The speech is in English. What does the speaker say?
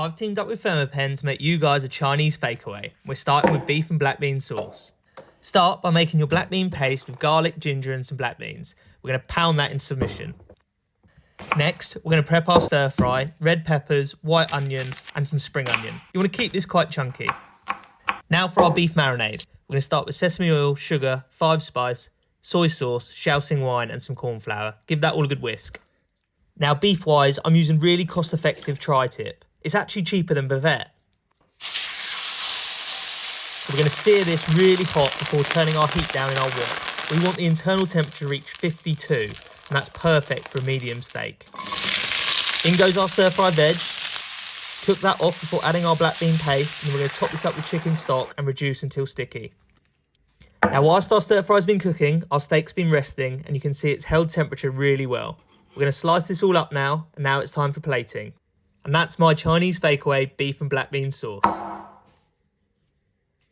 I've teamed up with Thermapen to make you guys a Chinese fakeaway. We're starting with beef and black bean sauce. Start by making your black bean paste with garlic, ginger and some black beans. We're going to pound that in submission. Next, we're going to prep our stir fry, red peppers, white onion and some spring onion. You want to keep this quite chunky. Now for our beef marinade. We're going to start with sesame oil, sugar, 5 spice, soy sauce, Shaoxing wine and some corn flour. Give that all a good whisk. Now beef wise, I'm using really cost effective tri-tip. It's actually cheaper than Bavette. So we're going to sear this really hot before turning our heat down in our wok. We want the internal temperature to reach 52, and that's perfect for a medium steak. In goes our stir fry veg. Cook that off before adding our black bean paste, and we're going to top this up with chicken stock and reduce until sticky. Now whilst our stir fry's been cooking, our steak's been resting, and you can see it's held temperature really well. We're going to slice this all up now, and now it's time for plating. And that's my Chinese fakeaway beef and black bean sauce.